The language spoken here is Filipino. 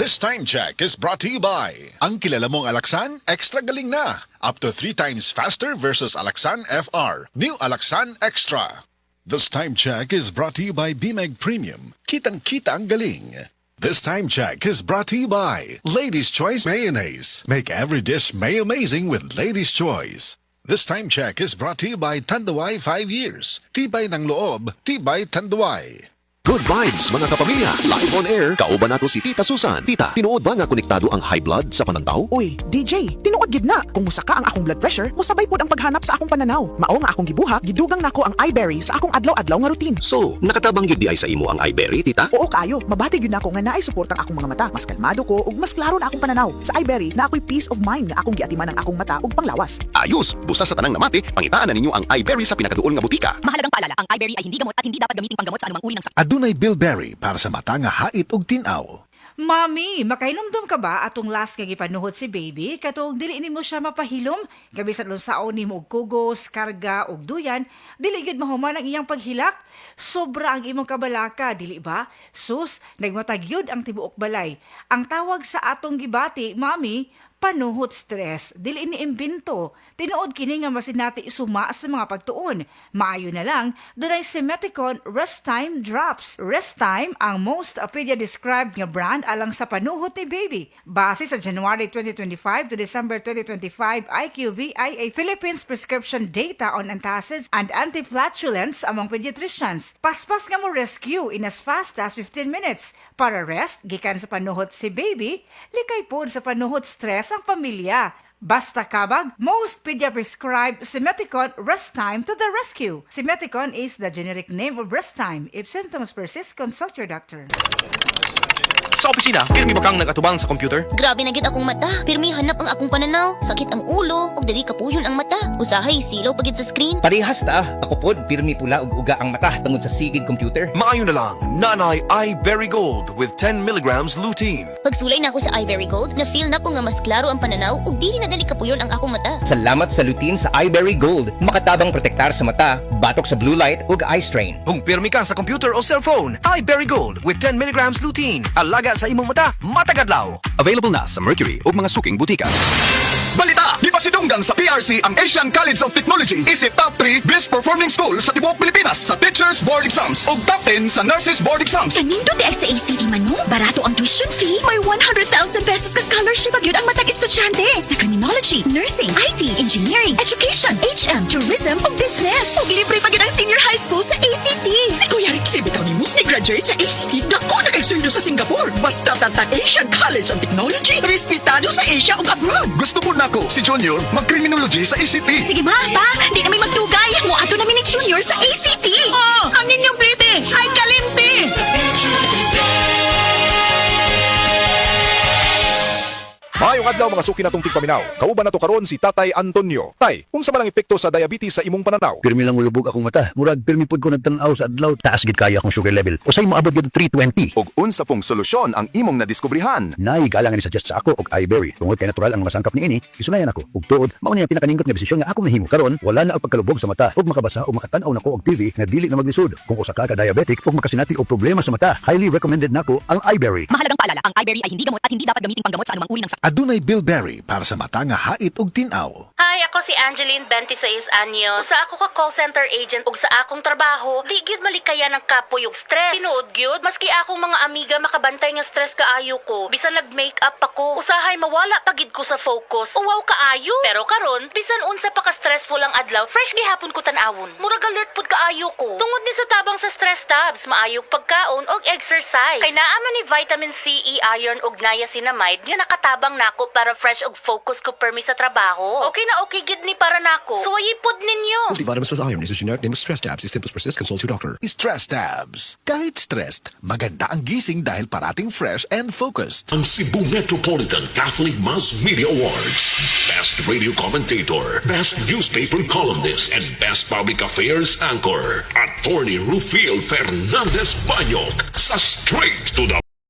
This time check is brought to you by ang kilala mong Alaxan, extra galing na. Up to 3 times faster versus Alaxan FR. New Alaxan Extra. This time check is brought to you by BMEG Premium. Kitang-kita ang galing. This time check is brought to you by Ladies' Choice Mayonnaise. Make every dish may amazing with Ladies' Choice. This time check is brought to you by Tanduay 5 years. Tibay ng loob, tibay Tanduay. Good vibes mga kapamilya, live on air, kauban nato si Tita Susan. Tita, tinuod ba nga konektado ang high blood sa panantaw? Uy, DJ, tinuod gid na. Kung musaka ang akong blood pressure, musabay pod ang paghanap sa akong pananaw. Mao nga akong gibuhat, gidugang nako ang iBerry sa akong adlaw-adlaw nga routine. So, nakatabang gyud di ay sa imo ang iBerry, Tita? Oo kayo, mabati gyud nako nga naay support ang akong mga mata. Mas kalmado ko ug mas klaro na akong pananaw. Sa iBerry na ako'y peace of mind nga akong giatiman ang akong mata ug panglawas. Ayos, busa sa tanang namati, pangitaan na ninyo ang iBerry sa pinakaduol nga butika. Mahalagang paalala, ang iBerry ay hindi gamot at hindi dapat gamitin panggamot sa anumang uri ng sakit. Adunay Bilberry para sa mata nga hait ug tinaw. Mami, makainomdom ka ba atong last nga gipanuhot si baby katong dili nimo siya mapahilom gabisan unsaon nimo og kugos, karga og duyan, dili gid mahuman ang iyang paghilak. Sobra ang imong kabalaka, dili ba? Sus, nagmatagyod ang tibuok balay. Ang tawag sa atong gibati, mami, panuhot stress, dili ni imbento. Tinuod kini nga masinati isuma sa mga pagtuon. Maayo na lang, dunay Simeticon Rest Time Drops. Rest Time ang most pedia-described nga brand alang sa panuhot ni baby. Base sa January 2025 to December 2025 IQVIA Philippines prescription data on antacids and anti-flatulence among pediatricians. Paspas nga mo rescue in as fast as 15 minutes. Para rest, gikan sa panuhot si baby, likay pod sa panuhot stress ang pamilya. Basta kabag, most pedia-prescribed Simeticon Rest Time to the rescue. Simeticon is the generic name of Rest Time. If symptoms persist, consult your doctor. Sa opisina, pirmi ba kang nagatubang sa computer? Grabe na gid akong mata. Pirmi hanap ang akong pananaw. Sakit ang ulo, ug dili kapuyon ang mata. Usahay silaw pagid sa screen. Parehas ta. Ako pod, pirmi pula ug uga ang mata tungod sa sigid computer. Maayo na lang, Nanay iBerry Gold with 10 milligrams lutein. Pagsulay na ako sa iBerry Gold, na-feel na ko nga mas klaro ang pananaw ug dili na dali kapuyon ang akong mata. Salamat sa lutein sa iBerry Gold. Makatabang protektar sa mata, batok sa blue light ug eye strain. Kung pirmi ka sa computer o cellphone, iBerry Gold with 10 milligrams lutein. Alaga sa imong mata, matagadlaw. Available na sa Mercury ug mga suking butika. Balita! Gipasidunggan sa PRC ang Asian College of Technology. Isip top 3 best performing school sa tibuok Pilipinas sa Teachers Board Exams ug top 10 sa Nurses Board Exams. Kanindo di ay sa ACT man mo? Barato ang tuition fee. May 100,000 pesos ka scholarship agyud ang matag estudyante sa criminology, nursing, IT, engineering, education, HM, tourism ug business. Ug libre pa gid ang senior high school sa ACT. Si Kuya Rick bitaw nimo ni-graduate sa ACT. Dako na kay sweldo sa Singapore. Basta tatag Asian College of Technology, respetado sa Asia ug abroad. Gusto po nako si Junior mag-criminology sa ACT. Sige ma, pa, di kami magdugay. Mo ato namin ni Junior sa ACT. Oh, ang ninyong plite ay kalimpi. Maayong adlaw mga suki natong tigpaminaw. Kauban nato karon si Tatay Antonio. Tay, unsa man ang epekto sa diabetes sa imong pananaw? Pirmi lang ulubog akong mata. Murag pirmi pod ko nagtan-aw sa adlaw. Taas gid kaya akong sugar level. Usay moabot gid 320. Ug unsa pong solusyon ang imong nadiskubrihan? Nay galang ni suggest sa ako og iBerry. Tungod kay natural ang mga sangkap niini, isunayan ako. Ug tuod, mao ni ang pinakaningkot nga desisyon nga akong nahimo. Karon wala na ang pagkalubog sa mata ug makabasa ug makatan-aw nako og TV nga dili na maglisod. Kung usa ka diabetic ug makasinati og problema sa mata, highly recommended nako ang iBerry. Mahalagang paalala, ang iBerry ay hindi gamot at hindi dapat gamitin panggamot sa anumang uri ng sakit. Adunay Bilberry para sa mata nga hait ug tinaw. Hi, ako si Angeline, 26 anyos. Sa ako ka call center agent ug sa akong trabaho, di gyud malikaya ng kapoy ug stress. Tinuod gyud, maski akong mga amiga makabantay nga stress kaayo ko. Bisan nag-makeup ako, usahay mawala pagid ko sa focus. Uwaw kaayo. Pero karon, bisan unsa pa ka stressful ang adlaw, fresh gihapon ko tan-awon. Murag alert pud kaayo ko. Tungod ni sa tabang sa stress tabs, maayog pagkaon og exercise. Kay naa man ni vitamin C, E, iron ug niacinamide nga nakatabang nako para fresh og focus ko permi sa trabaho. Okay na okay gid ni para nako. Suwayi pod ninyo. Multivitamins plus iron is a generic name of stress tabs. If symptoms persist, consult your doctor. Stress tabs. Kahit stressed, maganda ang gising dahil parating fresh and focused. Ang Cebu Metropolitan Catholic Mass Media Awards. Best Radio Commentator, Best Newspaper Columnist, and Best Public Affairs Anchor. Attorney Rufiel Fernandez Banyok sa Straight to the